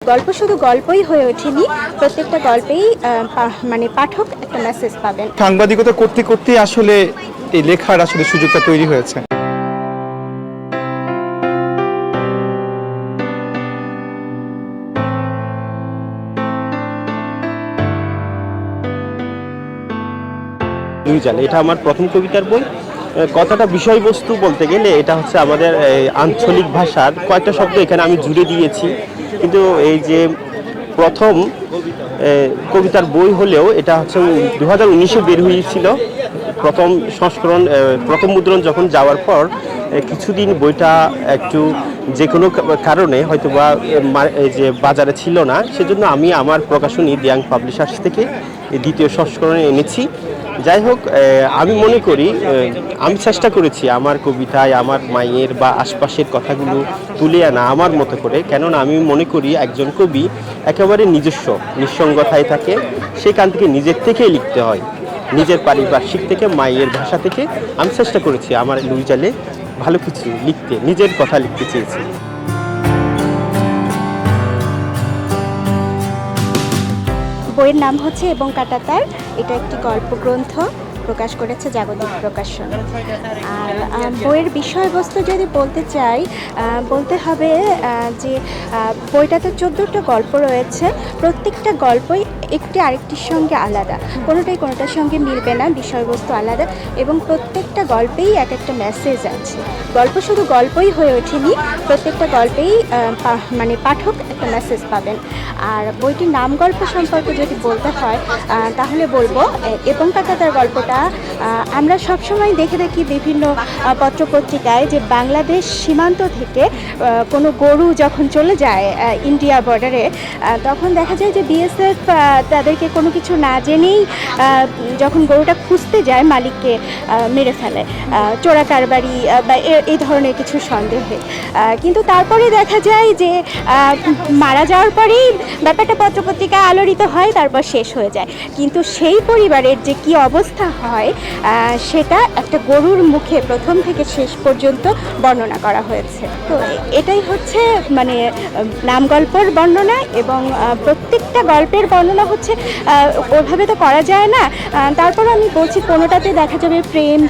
গল্প শুধু গল্পই হয়ে ওঠেনি, প্রত্যেকটা গল্পেই মানে পাঠক একটা মেসেজ পাবেন। সাংবাদিকতা করতে করতে আসলে এই লেখার আসলে সুযোগটা তৈরি হয়েছে। দুই জালে এটা আমার প্রথম কবিতার বই। কথাটা বিষয়বস্তু বলতে গেলে এটা হচ্ছে আমাদের আঞ্চলিক ভাষার কয়েকটা শব্দ এখানে আমি জুড়ে দিয়েছি, কিন্তু এই যে প্রথম কবিতার বই হলেও এটা হচ্ছে 2019-এ বের হয়েছিল প্রথম সংস্করণ। প্রথম মুদ্রণ যখন যাওয়ার পর কিছুদিন বইটা একটু যে কোনো কারণে হয়তো বা যে বাজারে ছিল না, সেজন্য আমি আমার প্রকাশনী দিয়াং পাবলিশার্স থেকে দ্বিতীয় সংস্করণে এনেছি। যাই হোক, আমি মনে করি আমি চেষ্টা করেছি আমার কবিতায় আমার মায়ের বা আশপাশের কথাগুলো তুলে আনা আমার মতো করে, কেননা আমি মনে করি একজন কবি একেবারে নিজস্ব নিঃসঙ্গতায় থাকে, সেখান থেকে নিজের থেকেই লিখতে হয়, নিজের পারিপার্শ্বিক থেকে মায়ের ভাষা থেকে। আমি চেষ্টা করেছি আমার দুই জালে ভালো কিছু লিখতে, নিজের কথা লিখতে চেয়েছি। বইয়ের নাম হচ্ছে এবং কাঁটাতার। এটা একটি গল্প গ্রন্থ, প্রকাশ করেছে জাগতিক প্রকাশন। আর বইয়ের বিষয়বস্তু যদি বলতে চাই, বলতে হবে যে বইটাতে 14টা গল্প রয়েছে। প্রত্যেকটা গল্পই একটি আরেকটির সঙ্গে আলাদা, কোনোটার সঙ্গে মিলবে না, বিষয়বস্তু আলাদা, এবং প্রত্যেকটা গল্পেই এক একটা মেসেজ আছে। গল্প শুধু গল্পই হয়ে ওঠেনি, প্রত্যেকটা গল্পেই মানে পাঠক একটা মেসেজ পাবেন। আর বইটির নাম গল্প সম্পর্কে যদি বলতে হয় তাহলে বলবো এবং কাঁটাতার গল্পটা আমরা সবসময় দেখে থাকি বিভিন্ন পত্রপত্রিকায় যে বাংলাদেশ সীমান্ত থেকে কোনো গরু যখন চলে যায় ইন্ডিয়া বর্ডারে, তখন দেখা যায় যে বিএসএফ তাদেরকে কোনো কিছু না জেনেই যখন গরুটা খুঁজতে যায় মালিককে মেরে ফেলে, চোরা কারবারি বা এই ধরনের কিছু সন্দেহে। কিন্তু তারপরে দেখা যায় যে মারা যাওয়ার পরেই ব্যাপারটা পত্রপত্রিকায় আলোড়িত হয়, তারপর শেষ হয়ে যায়। কিন্তু সেই পরিবারের যে কি অবস্থা হয় সেটা একটা গরুর মুখে প্রথম থেকে শেষ পর্যন্ত বর্ণনা করা হয়েছে। তো এটাই হচ্ছে মানে নাম গল্পের বর্ণনা, এবং প্রত্যেকটা গল্পের বর্ণনা হচ্ছে ওইভাবে তো করা যায় না। তারপর আমি বলছি কোনোটাতে দেখা যাবে প্রেম,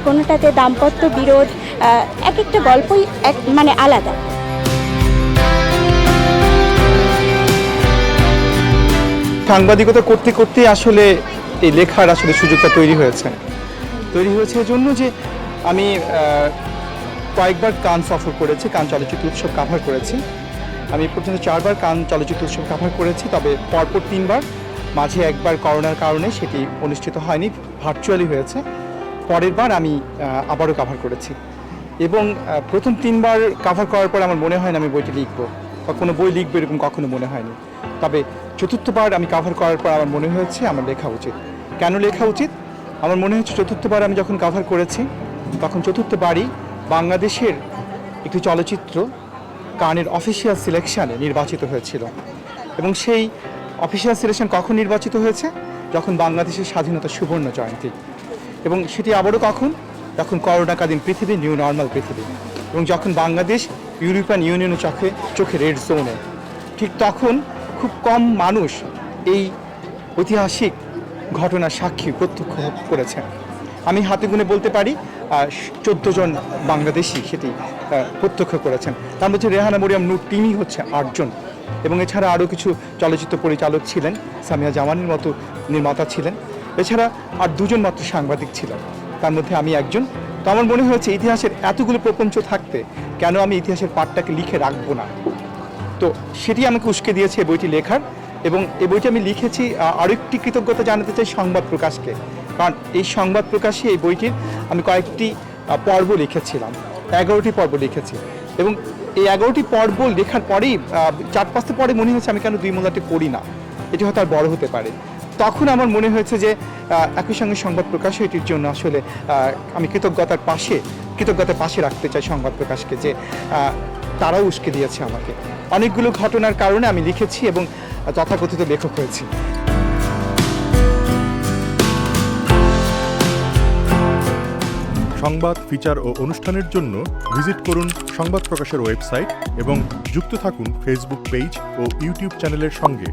কোনোটাতে দাম্পত্য বিরোধ, এক একটা গল্পই মানে আলাদা। সাংবাদিকতা করতে করতে আসলে এই লেখার আসলে সুযোগটা তৈরি হয়েছে এজন্য যে আমি কয়েকবার কান সফর করেছি, কান চলচ্চিত্র উৎসব কাভার করেছি। আমি পর্যন্ত 4বার কান চলচ্চিত্র উৎসব কাভার করেছি, তবে পরপর 3বার, মাঝে একবার করোনার কারণে সেটি অনুষ্ঠিত হয়নি, ভার্চুয়ালি হয়েছে। পরের বার আমি আবারও কাভার করেছি, এবং প্রথম 3বার কাভার করার পর আমার মনে হয় না আমি বইটি লিখবো বা কোনো বই লিখবো, এরকম কখনো মনে হয়নি। তবে 4র্থবার আমি কাভার করার পর আমার মনে হয়েছে আমার লেখা উচিত। কেন লেখা উচিত? আমার মনে হচ্ছে 4র্থবার আমি যখন কাভার করেছি তখন 4র্থবারই বাংলাদেশের একটি চলচ্চিত্র কানের অফিসিয়াল সিলেকশানে নির্বাচিত হয়েছিল, এবং সেই অফিসিয়াল সিলেকশন কখন নির্বাচিত হয়েছে? যখন বাংলাদেশের স্বাধীনতা সুবর্ণ জয়ন্তী। এবং সেটি আবারও কখন? যখন করোনাকালীন পৃথিবী, নিউ নর্মাল পৃথিবী, এবং যখন বাংলাদেশ ইউরোপিয়ান ইউনিয়নের চোখে রেড জোনে। ঠিক তখন খুব কম মানুষ এই ঐতিহাসিক ঘটনার সাক্ষী প্রত্যক্ষ করেছেন। আমি হাতে গুনে বলতে পারি 14 জন বাংলাদেশি সেটি প্রত্যক্ষ করেছেন। তার মধ্যে রেহানা মরিয়ম নূর, তিনি হচ্ছে 8 জন, এবং এছাড়া আরও কিছু চলচ্চিত্র পরিচালক ছিলেন, সামিয়া জামানের মতো নির্মাতা ছিলেন, এছাড়া আর 2 জন মাত্র সাংবাদিক ছিলেন, তার মধ্যে আমি একজন। তো আমার মনে হয়েছে ইতিহাসের এতগুলো প্রপঞ্চ থাকতে কেন আমি ইতিহাসের পাঠটাকে লিখে রাখবো না। তো সেটি আমাকে উস্কে দিয়েছে এই বইটি লেখার, এবং এই বইটি আমি লিখেছি। আরও একটি কৃতজ্ঞতা জানাতে চাই সংবাদ প্রকাশকে, কারণ এই সংবাদ প্রকাশে এই বইটির আমি কয়েকটি পর্ব লিখেছিলাম, 11টি পর্ব লিখেছি, এবং এই 11টি পর্ব লেখার পরেই 4-5টা পরে মনে হয়েছে আমি কেন 2 মোলাটি পড়ি না, এটি হয়তো আর বড় হতে পারে। তখন আমার মনে হয়েছে যে একই সঙ্গে সংবাদ প্রকাশ এটির জন্য আসলে আমি কৃতজ্ঞতার পাশে রাখতে চাই সংবাদ প্রকাশকে, যে তারাও উস্কে দিয়েছে আমাকে। অনেকগুলো ঘটনার কারণে আমি লিখেছি এবং তথাকথিত লেখক হয়েছি। সংবাদ, ফিচার ও অনুষ্ঠানের জন্য ভিজিট করুন সংবাদ প্রকাশের ওয়েবসাইট এবং যুক্ত থাকুন ফেসবুক পেজ ও ইউটিউব চ্যানেলের সঙ্গে।